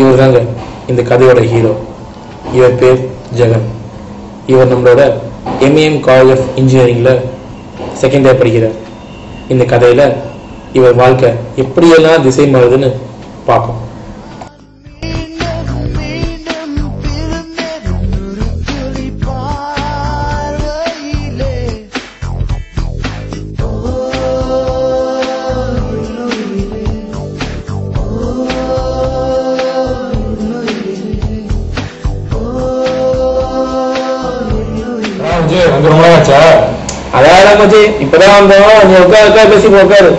இவர் தாங்க இந்த கதையோட ஹீரோ. இவர் பேர் ஜெகன். இவர் நம்மளோட MEM காலேஜ் ஆஃப் இன்ஜினியரிங்ல செகண்ட் இயர் படிக்கிறார். இந்த கதையில இவர் வாழ்க்கை எப்படியெல்லாம் திசை மாறுதுன்னு பார்ப்போம். அதான் மச்சி இப்பதான் வந்தோம். நீ உட்காரு பேசி உட்காரு.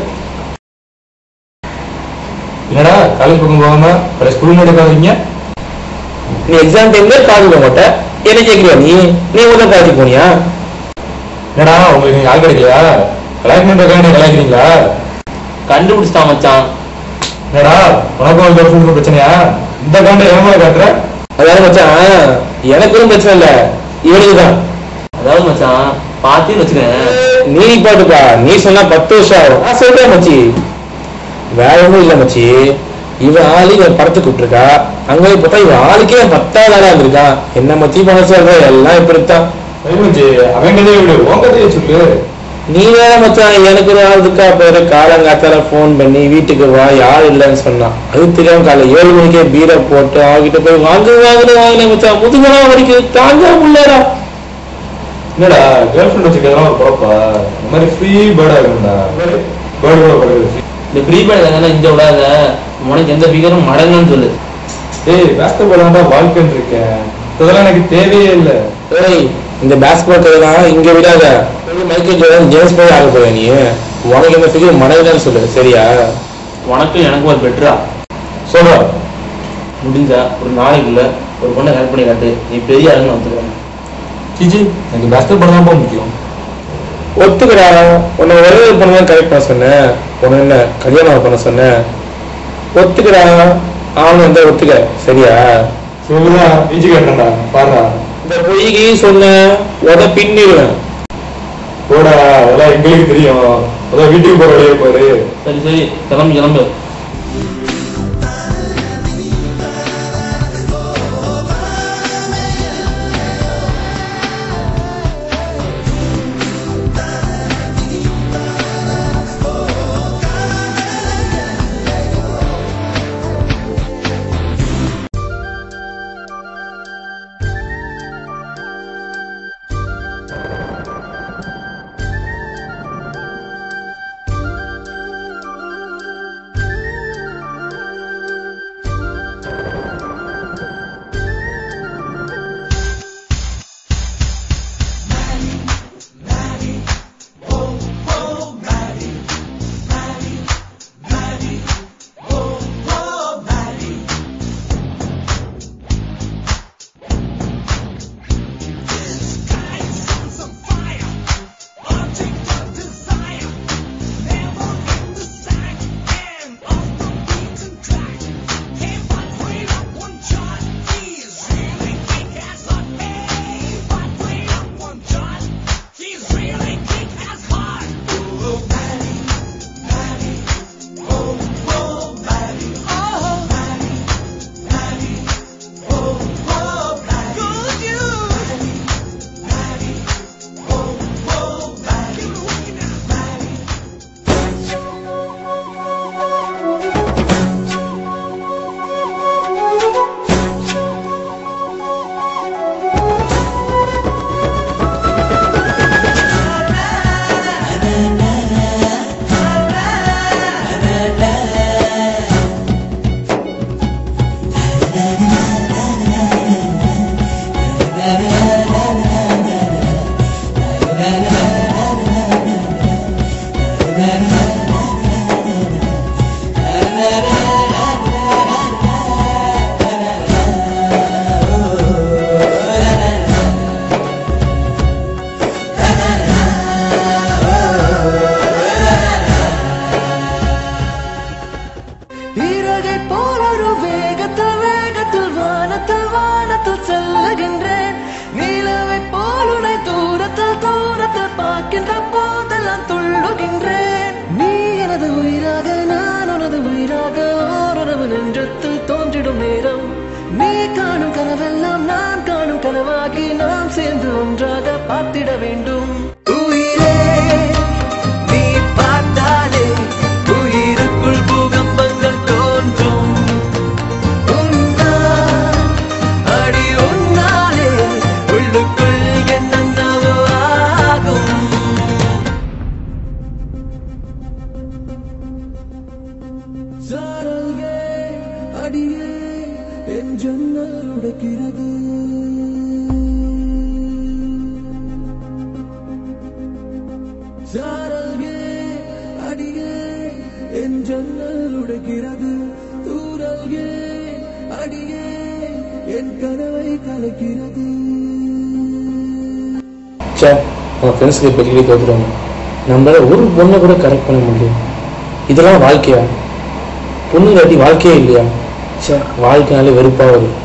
என்னடா காலேஜ் பக்கம் போகாம ஸ்கூல் நடக்காதீங்க. நீ எக்ஸாம் டைம்ல காலேஜ் போக மாட்ட, என்ன கேட்கறியா? நீ உங்க காலேஜ் போனியா? என்னடா உங்களுக்கு ஆள் கிடைக்கலையா? கலாய்க்கணும் கலாய்க்கிறீங்களா? கண்டுபிடிச்சிட்டான் மச்சான். என்னடா உனக்கு பிரச்சனையா? இந்த காண்ட ஏமா காட்டுற? அதாவது மச்சான் எனக்கு பிரச்சனை இல்ல, இவனுக்குதான். அதாவது மச்சான் பாத்தின்னு வச்சுக்கேன். நீ பாட்டுப்பா, நீ சொன்னா 10 வருஷம் ஆகும். நான் சொல்றேன் மச்சி, வேற ஒன்றும் இல்ல மச்சி. இவன் ஆளு இவன் படத்துக்கு கூப்பிட்டுருக்கா. அங்க போய் பார்த்தா இவன் ஆளுக்கே 10வது ஆளா இருந்திருக்கான். என்ன மச்சி பண்ண சொல்ற? எல்லாம் இப்படித்தான். அவன் கதையை விடு, உன் கதையை சொல்லு. நீ வேற மச்சான், எனக்கு ஒரு ஆள் இருக்கா. பேர காலங்காத்தால போன் பண்ணி வீட்டுக்கு வா, யாரும் இல்லைன்னு சொன்னான். அது தெரியாம காலை 7 மணிக்கே பீரை போட்டு அவகிட்ட போய் வாங்கினேன் மச்சான். முதுகெல்லாம் வரைக்கும் தாங்க முடியலடா. என்னடா கேர்ள் ஃப்ரெண்ட் வச்சுக்கிறதெல்லாம் ஒரு குழப்பா? இந்த மாதிரி ஃப்ரீ பேர்டா இருக்கும்டா. பேர்டு கூட படுறது. இந்த ஃப்ரீ பேர்டு இங்க விடாத, உனக்கு எந்த ஃபிகரும் மடங்குன்னு சொல்லு. ஏய் பேஸ்கெட்பால் தான் வாழ்க்கைன்னு இருக்கேன், இதெல்லாம் எனக்கு தேவையே இல்லை. ஏய் இந்த பேஸ்கெட்பால் கதையெல்லாம் இங்க விடாத. மைக்கேல் ஜார்டன் ஜேம்ஸ் பாய் ஆக போற நீ. உனக்கு எந்த ஃபிகர் மடங்குன்னு சொல்லு, சரியா? உனக்கும் எனக்கும் ஒரு பெட்டரா சொல்ற. முடிஞ்சா ஒரு நாளைக்குள்ள ஒரு பொண்ணை ஹெல்ப் பண்ணி காட்டு, நீ பெரிய ஆளுன்னு வந்துக்கிறேன். சிஜி எனக்கு பேஸ்கெட்பால் தான் போக முக்கியம். ஒத்துக்கடா, உன்னை ஒரே பண்ணதான் கரெக்ட் பண்ண சொன்னேன். உன்னை என்ன கல்யாணம் பண்ண சொன்னேன். ஒத்துக்கடா, ஆளும் வந்தா ஒத்துக்க, சரியா? சொல்லுடா, பிஜி கேட்டா பாருடா. இந்த பொய்க்கு சொன்ன உத பின்னிடுவேன். போடா, அதெல்லாம் எங்களுக்கு தெரியும். அதான் வீட்டுக்கு போற வழியே பாரு. சரி சரி, கிளம்பு. உயிராக நான் உனது உயிராக ஓரளவு நெஞ்சத்தில் தோன்றிடும் நேரம் கனவெல்லாம் நான் காணும் கனவாகி நாம் சேர்ந்து ஒன்றாக பார்த்திட வேண்டும். உயிரே நீ பார்த்தாலே உயிருக்குள் பூகம்பங்கள் தோன்றும். அடி உன்னாலே உள்ளுக்குள் என்னென்னவோ ஆகும். சாரல்கே அடியே என் ஜன்னல் உடைக்கிறது. சாரல்கே அடியே என் ஜன்னல் உடைக்கிறது. தூரல்கே அடியே என் கனவை கலைக்கிறது. நம்ம ஃப்ரெண்ட்ஸுக்கு பெரிய தோற்றுறாங்க. நம்மளால ஒரு பொண்ணை கூட கரெக்ட் பண்ண முடியும். இதெல்லாம் வாழ்க்கையா? பொண்ணு காட்டி வாழ்க்கையே இல்லையா? வாழ்க்கைனாலே வெறுப்பா வரும்.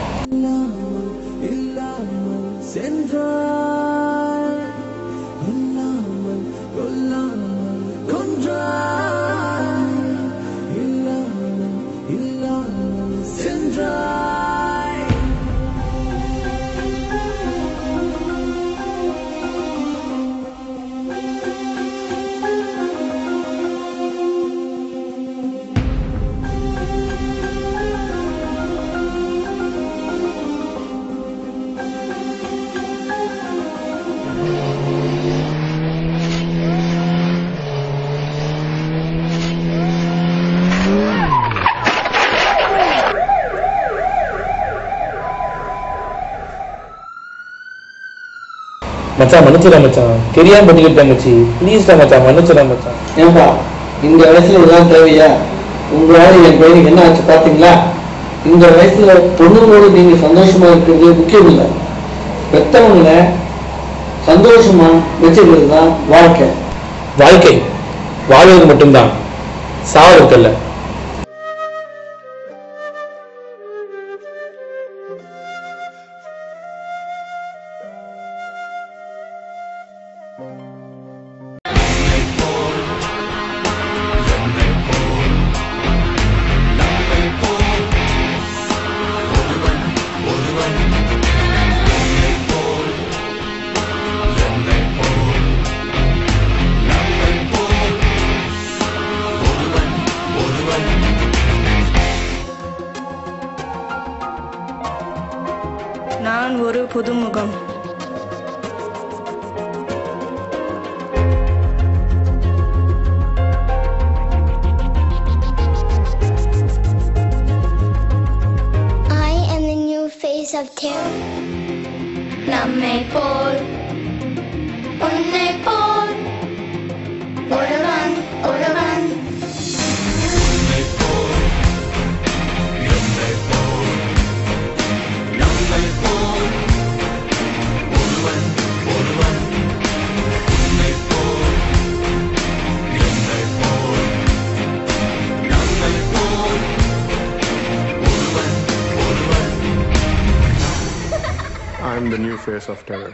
மச்சான் மன்னிச்சிடா மச்சான், தெரியாம பண்ணிக்கிட்டேன் மச்சி. ப்ளீஸ்டா மச்சான், மன்னிச்சிடா மச்சான். ஏன்பா இந்த வயசுல இதெல்லாம் தேவையா? உங்களால என் பையனுக்கு என்ன ஆச்சு பாத்தீங்களா? இந்த வயசுல பொண்ணுங்களோடு நீங்க சந்தோஷமா இருக்கிறது முக்கியம் இல்லை. பெத்தவங்கள சந்தோஷமா வச்சுக்கிறது தான் வாழ்க்கை. வாழ்க்கை வாழ்வது மட்டும்தான், சாவதற்கல்ல. நான் ஒரு புதுமுகம். I am the new face of terror. நம்மை போல் உன்னை போல் ஒருவன் ஒருவன் I'm the new face of terror.